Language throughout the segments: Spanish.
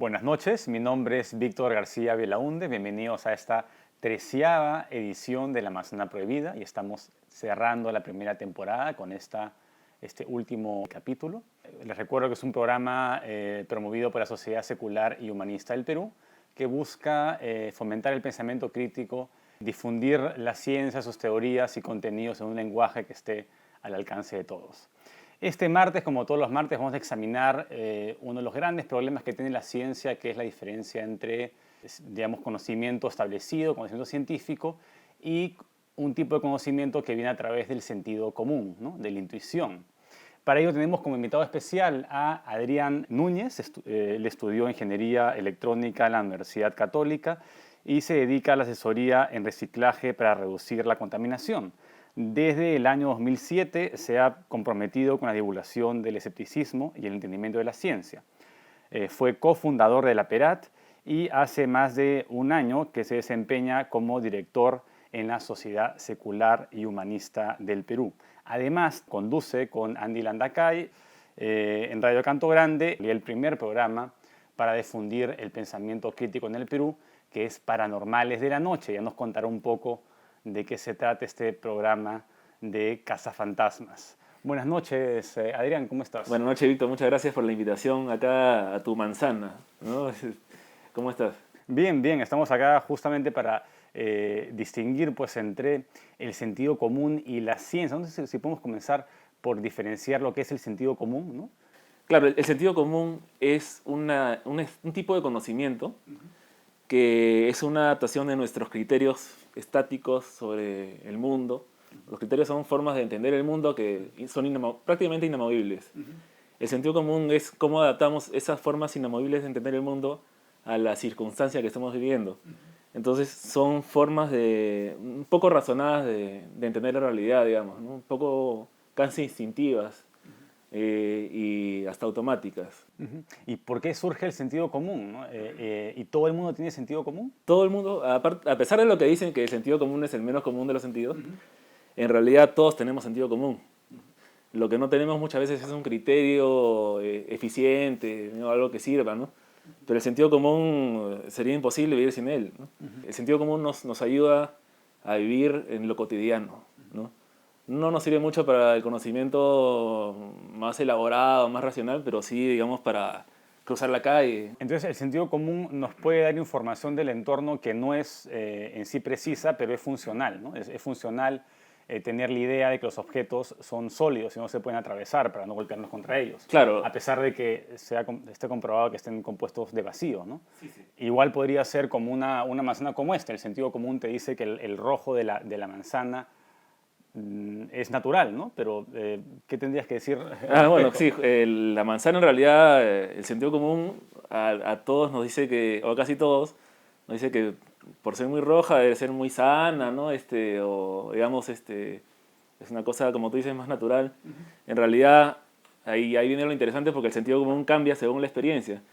Buenas noches, mi nombre es Víctor García Belaúnde. Bienvenidos a esta 13ª edición de La Manzana Prohibida y estamos cerrando la primera temporada con este último capítulo. Les recuerdo que es un programa promovido por la Sociedad Secular y Humanista del Perú que busca fomentar el pensamiento crítico, difundir la ciencia, sus teorías y contenidos en un lenguaje que esté al alcance de todos. Este martes, como todos los martes, vamos a examinar uno de los grandes problemas que tiene la ciencia, que es la diferencia entre, digamos, conocimiento establecido, conocimiento científico, y un tipo de conocimiento que viene a través del sentido común, ¿no? De la intuición. Para ello tenemos como invitado especial a Adrián Núñez. Él estudió Ingeniería Electrónica en la Universidad Católica y se dedica a la asesoría en reciclaje para reducir la contaminación. Desde el año 2007 se ha comprometido con la divulgación del escepticismo y el entendimiento de la ciencia. Fue cofundador de la PERAT y hace más de un año que se desempeña como director en la Sociedad Secular y Humanista del Perú. Además, conduce con Andy Landacay en Radio Canto Grande el primer programa para difundir el pensamiento crítico en el Perú, que es Paranormales de la Noche. Ya nos contará un poco de qué se trata este programa de Cazafantasmas. Buenas noches, Adrián, ¿cómo estás? Buenas noches, Víctor. Muchas gracias por la invitación acá a tu manzana, ¿no? ¿Cómo estás? Bien, bien. Estamos acá justamente para distinguir pues, entre el sentido común y la ciencia. No sé si podemos comenzar por diferenciar lo que es el sentido común, ¿no? Claro, el sentido común es un tipo de conocimiento que es una adaptación de nuestros criterios estáticos sobre el mundo. Los criterios son formas de entender el mundo que son prácticamente inamovibles. El sentido común es cómo adaptamos esas formas inamovibles de entender el mundo a la circunstancia que estamos viviendo. Entonces son formas un poco razonadas de entender la realidad, digamos, ¿no? Un poco casi instintivas y hasta automáticas. ¿Y por qué surge el sentido común, ¿no? ¿Y todo el mundo tiene sentido común? Todo el mundo, a pesar de lo que dicen que el sentido común es el menos común de los sentidos, en realidad todos tenemos sentido común. Lo que no tenemos muchas veces es un criterio eficiente, ¿no? Algo que sirva, ¿no? Pero el sentido común sería imposible vivir sin él, ¿no? El sentido común nos ayuda a vivir en lo cotidiano, ¿no? No nos sirve mucho para el conocimiento más elaborado, más racional, pero sí, digamos, para cruzar la calle. Entonces, el sentido común nos puede dar información del entorno que no es en sí precisa, pero es funcional, ¿no? Es funcional tener la idea de que los objetos son sólidos y no se pueden atravesar para no golpearnos contra ellos. Claro. A pesar de que esté comprobado que estén compuestos de vacío, ¿no? Sí, sí. Igual podría ser como una manzana como esta. El sentido común te dice que el rojo de la manzana es natural, ¿no? Pero, ¿qué tendrías que decir? Bueno, sí, la manzana en realidad, el sentido común a todos nos dice que, o a casi todos, nos dice que por ser muy roja debe ser muy sana, ¿no? O digamos, es una cosa, como tú dices, más natural. En realidad, ahí viene lo interesante porque el sentido común cambia según la experiencia.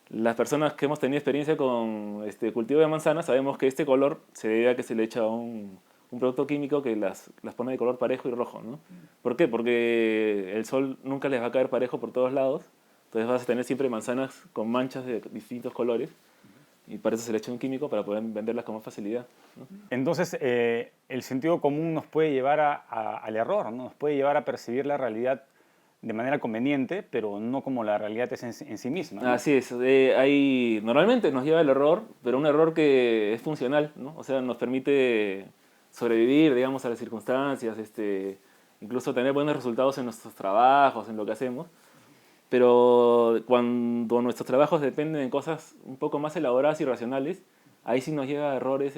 Las personas que hemos tenido experiencia con cultivo de manzanas sabemos que este color se debe a que se le echa un producto químico que las pone de color parejo y rojo, ¿no? ¿Por qué? Porque el sol nunca les va a caer parejo por todos lados, entonces vas a tener siempre manzanas con manchas de distintos colores y para eso se le echa un químico para poder venderlas con más facilidad, ¿no? Entonces, el sentido común nos puede llevar al error, ¿no? Nos puede llevar a percibir la realidad de manera conveniente, pero no como la realidad es en sí misma, ¿no? Así es, normalmente nos lleva al error, pero un error que es funcional, ¿no? O sea, nos permite sobrevivir, digamos, a las circunstancias, incluso tener buenos resultados en nuestros trabajos, en lo que hacemos. Pero cuando nuestros trabajos dependen de cosas un poco más elaboradas y racionales, ahí sí nos llega a errores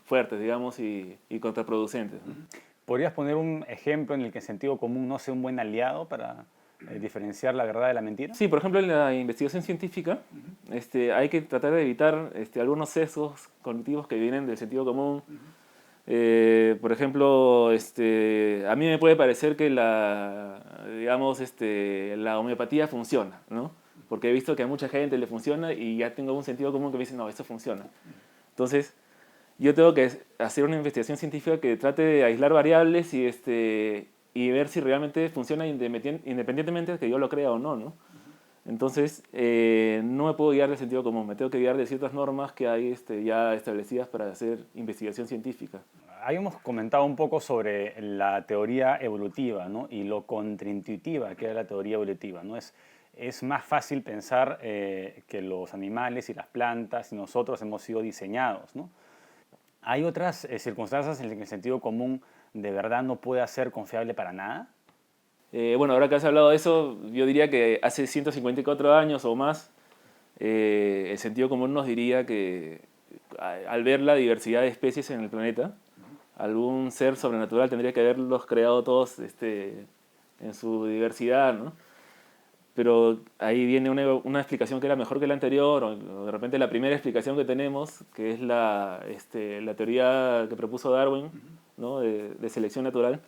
fuertes, digamos, y contraproducentes, ¿no? ¿Podrías poner un ejemplo en el que el sentido común no sea un buen aliado para diferenciar la verdad de la mentira? Sí, por ejemplo, en la investigación científica hay que tratar de evitar algunos sesgos cognitivos que vienen del sentido común. Por ejemplo, a mí me puede parecer que digamos, la homeopatía funciona, ¿no? Porque he visto que a mucha gente le funciona y ya tengo un sentido común que me dice, no, esto funciona. Entonces, yo tengo que hacer una investigación científica que trate de aislar variables y ver si realmente funciona independientemente de que yo lo crea o no, ¿no? Entonces, no me puedo guiar del sentido común, me tengo que guiar de ciertas normas que hay ya establecidas para hacer investigación científica. Habíamos comentado un poco sobre la teoría evolutiva, ¿no? Y lo contraintuitiva que era la teoría evolutiva, ¿no? Es más fácil pensar que los animales y las plantas y nosotros hemos sido diseñados, ¿no? ¿Hay otras circunstancias en las que el sentido común de verdad no puede ser confiable para nada? Bueno, ahora que has hablado de eso, yo diría que hace 154 años o más, el sentido común nos diría que al ver la diversidad de especies en el planeta, algún ser sobrenatural tendría que haberlos creado todos en su diversidad, ¿no? Pero ahí viene una explicación que era mejor que la anterior, o de repente la primera explicación que tenemos, que es la teoría que propuso Darwin, ¿no? de selección natural,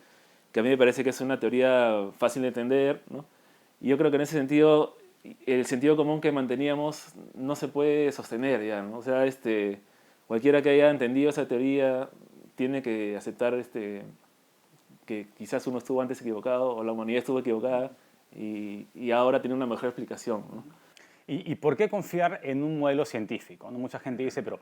que a mí me parece que es una teoría fácil de entender, ¿no? Y yo creo que en ese sentido, el sentido común que manteníamos no se puede sostener ya, ¿no? O sea, cualquiera que haya entendido esa teoría tiene que aceptar que quizás uno estuvo antes equivocado o la humanidad estuvo equivocada y ahora tiene una mejor explicación, ¿no? ¿Y por qué confiar en un modelo científico? ¿No? Mucha gente dice, pero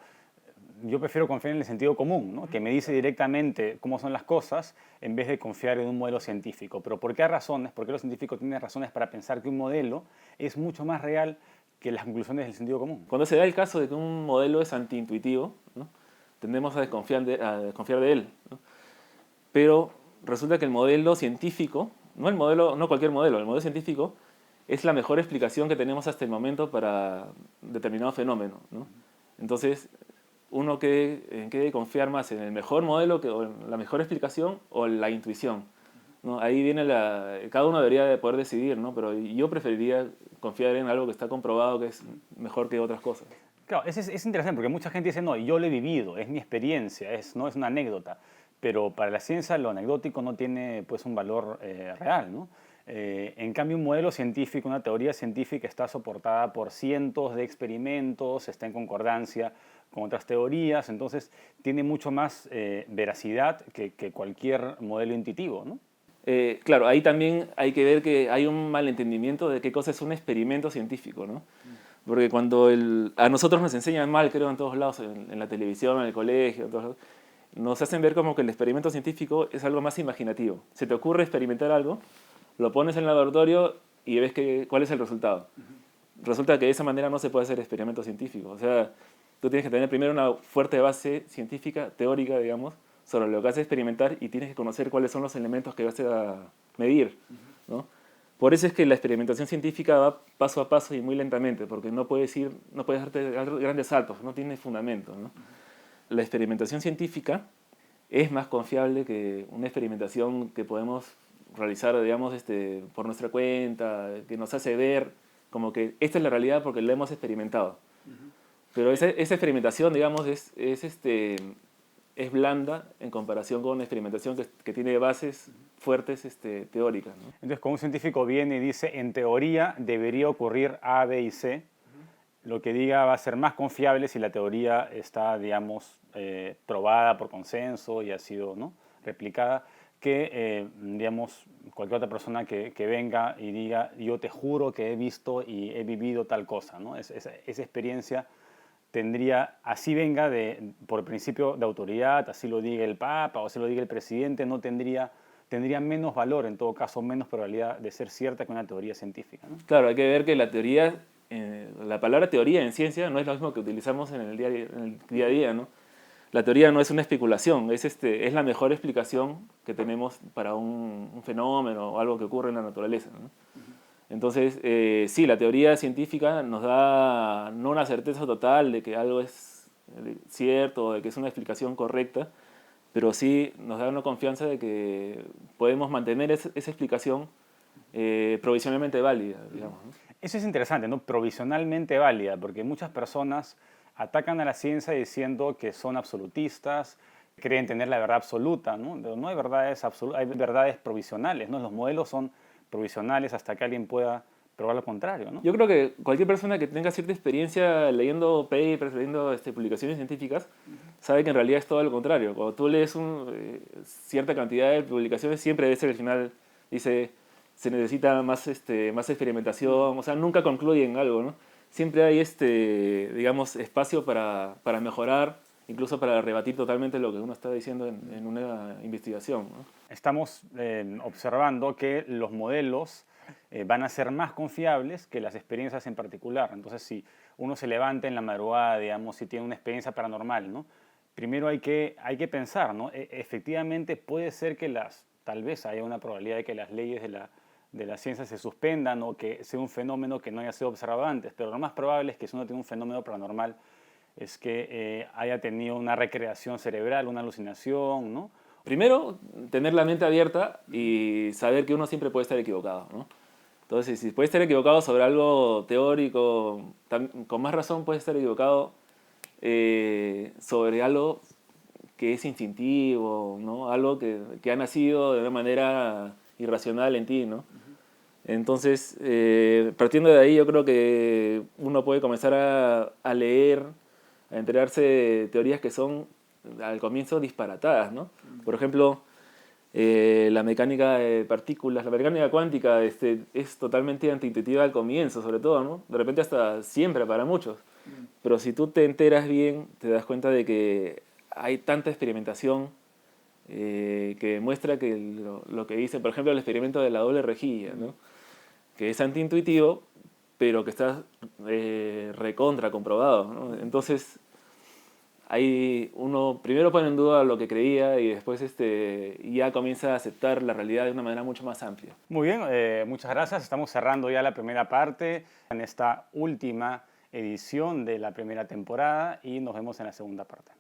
yo prefiero confiar en el sentido común, ¿no? Que me dice directamente cómo son las cosas en vez de confiar en un modelo científico. Pero ¿por qué razones? ¿Por qué los científicos tienen razones para pensar que un modelo es mucho más real que las conclusiones del sentido común? Cuando se da el caso de que un modelo es antiintuitivo, ¿no? Tendemos a desconfiar de él, ¿no? Pero resulta que el modelo científico, no cualquier modelo, el modelo científico es la mejor explicación que tenemos hasta el momento para determinado fenómeno, ¿no? Entonces, uno en qué confiar más, en el mejor modelo o en la mejor explicación o en la intuición, ¿no? Ahí viene cada uno debería de poder decidir, ¿no? Pero yo preferiría confiar en algo que está comprobado que es mejor que otras cosas. Claro, es interesante porque mucha gente dice, no, yo lo he vivido, es mi experiencia, no es una anécdota. Pero para la ciencia lo anecdótico no tiene pues, un valor real, ¿no? En cambio, un modelo científico, una teoría científica está soportada por cientos de experimentos, está en concordancia con otras teorías, entonces tiene mucho más veracidad que cualquier modelo intuitivo, ¿no? Claro, ahí también hay que ver que hay un malentendimiento de qué cosa es un experimento científico, ¿no? Porque cuando a nosotros nos enseñan mal, creo, en todos lados, en la televisión, en el colegio, en todos lados, nos hacen ver como que el experimento científico es algo más imaginativo. Se te ocurre experimentar algo, lo pones en el laboratorio y ves cuál es el resultado. Resulta que de esa manera no se puede hacer experimento científico. O sea, tú tienes que tener primero una fuerte base científica, teórica, digamos, sobre lo que vas a experimentar y tienes que conocer cuáles son los elementos que vas a medir, ¿no? Por eso es que la experimentación científica va paso a paso y muy lentamente, porque no puedes darte grandes saltos, no tiene fundamento, ¿no? La experimentación científica es más confiable que una experimentación que podemos realizar, digamos, por nuestra cuenta, que nos hace ver como que esta es la realidad porque la hemos experimentado. Pero esa experimentación, digamos, es blanda en comparación con una experimentación que tiene bases fuertes teóricas, ¿no? Entonces, cuando un científico viene y dice, en teoría debería ocurrir A, B y C, lo que diga va a ser más confiable si la teoría está, digamos, probada por consenso y ha sido, ¿no?, replicada, que, digamos, cualquier otra persona que venga y diga, yo te juro que he visto y he vivido tal cosa, ¿no? Esa experiencia tendría, así venga por principio de autoridad, así lo diga el Papa o así lo diga el presidente, tendría menos valor, en todo caso, menos probabilidad de ser cierta que una teoría científica, ¿no? Claro, hay que ver que la teoría, la palabra teoría en ciencia no es lo mismo que utilizamos en el día a día, ¿no? La teoría no es una especulación, es la mejor explicación que tenemos para un fenómeno o algo que ocurre en la naturaleza, ¿no? Entonces, sí, la teoría científica nos da no una certeza total de que algo es cierto, de que es una explicación correcta, pero sí nos da una confianza de que podemos mantener esa explicación provisionalmente válida, digamos, ¿no? Eso es interesante, ¿no? Provisionalmente válida, porque muchas personas atacan a la ciencia diciendo que son absolutistas, creen tener la verdad absoluta, ¿no? Pero no hay verdades absolutas, hay verdades provisionales, ¿no? Los modelos son provisionales hasta que alguien pueda probar lo contrario, ¿no? Yo creo que cualquier persona que tenga cierta experiencia leyendo papers, leyendo publicaciones científicas, sabe que en realidad es todo lo contrario. Cuando tú lees cierta cantidad de publicaciones, siempre debe ser al final, dice, se necesita más, más experimentación, o sea, nunca concluyen algo, ¿no? Siempre hay, digamos, espacio para mejorar, incluso para rebatir totalmente lo que uno está diciendo en una investigación, ¿no? Estamos observando que los modelos van a ser más confiables que las experiencias en particular. Entonces, si uno se levanta en la madrugada, digamos, si tiene una experiencia paranormal, ¿no? Primero hay que pensar, ¿no? Efectivamente puede ser que tal vez haya una probabilidad de que las leyes de la ciencia se suspendan o que sea un fenómeno que no haya sido observado antes, pero lo más probable es que si uno tiene un fenómeno paranormal es que haya tenido una recreación cerebral, una alucinación, ¿no? Primero, tener la mente abierta y saber que uno siempre puede estar equivocado, ¿no? Entonces, si puede estar equivocado sobre algo teórico, con más razón puede estar equivocado sobre algo que es instintivo, ¿no? Algo que ha nacido de una manera irracional en ti, ¿no? Entonces, partiendo de ahí, yo creo que uno puede comenzar a leer, a enterarse de teorías que son al comienzo disparatadas, ¿no? Por ejemplo, la mecánica de partículas, la mecánica cuántica es totalmente antiintuitiva al comienzo, sobre todo, ¿no? De repente hasta siempre para muchos. Pero si tú te enteras bien, te das cuenta de que hay tanta experimentación que demuestra que lo que dice, por ejemplo, el experimento de la doble rejilla, ¿no? Que es antiintuitivo, pero que está recontra comprobado, ¿no? Entonces, ahí uno primero pone en duda lo que creía y después ya comienza a aceptar la realidad de una manera mucho más amplia. Muy bien, muchas gracias. Estamos cerrando ya la primera parte en esta última edición de la primera temporada y nos vemos en la segunda parte.